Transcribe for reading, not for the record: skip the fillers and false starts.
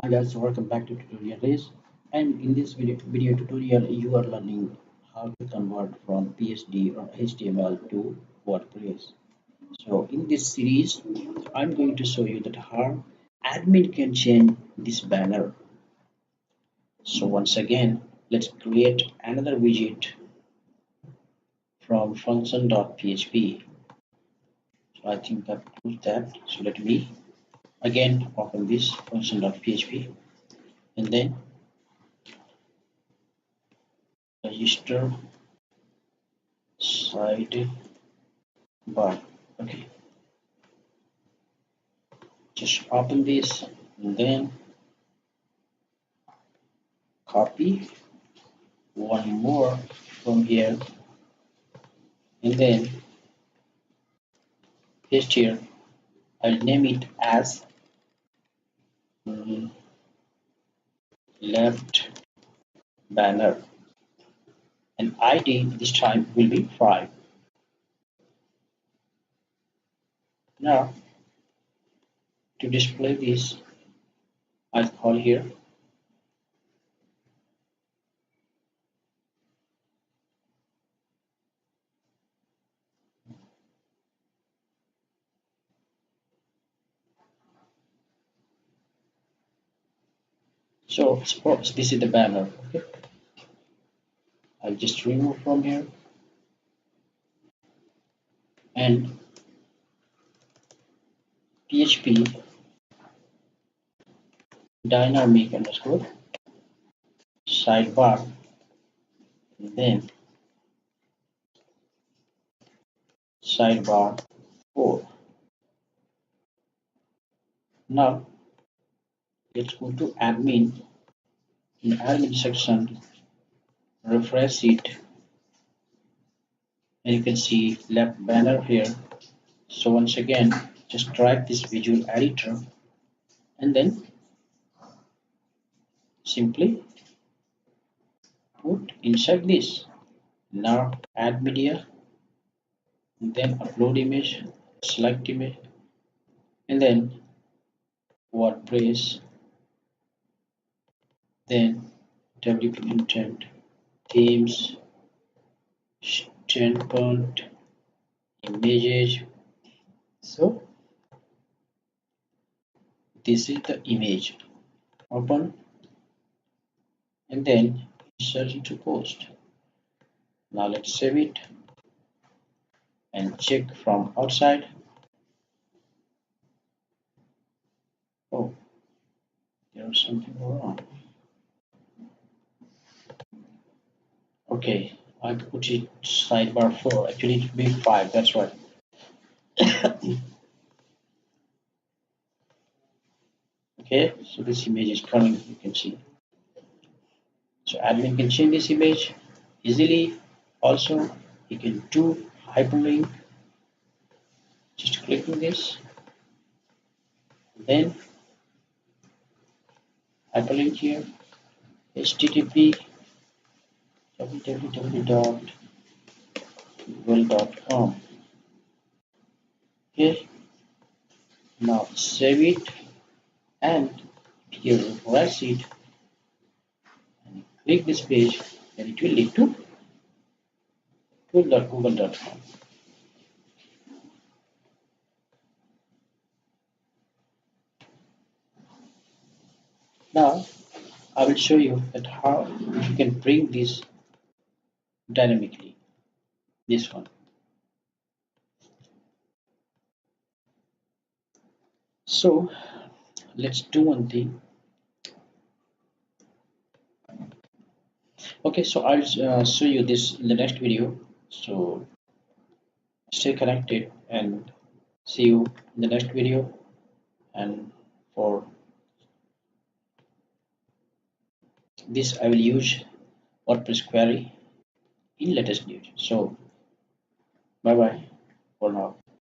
Hi guys, welcome back to tutorial days. And in this video tutorial, you are learning how to convert from PSD or HTML to WordPress. So in this series, I'm going to show you that how admin can change this banner. So once again, let's create another widget from function.php. So I think that proves that. So let me again open this function.php and then register sidebar. Okay, just open this and then copy one more from here and then paste here. I'll name it as left banner and ID this time will be 5. Now to display this, I'll call here so suppose this is the banner. Okay, I'll just remove from here and PHP dynamic underscore sidebar and then sidebar 4. Now let's go to admin. In admin section, refresh it and you can see left banner here. So once again, just drag this visual editor and then simply put inside this. Now add media and then upload image, select image and then WordPress, then WP content, themes, standpoint, images. So this is the image. Open and then insert into post. Now let's save it and check from outside. Oh, there's something wrong. Okay, I put it sidebar 4. Actually, it should be 5. That's right. Okay, so this image is coming. You can see. So admin can change this image easily. Also, you can do hyperlink. Just click on this, then hyperlink here. HTTP www.google.com. Okay, now save it and here refresh it and click this page and it will lead to tool.google.com. Now I will show you that how you can bring this dynamically. This one. So let's do one thing. Okay, so I'll show you this in the next video. So stay connected and see you in the next video. And for this, I will use WordPress query in latest news. So bye bye for now.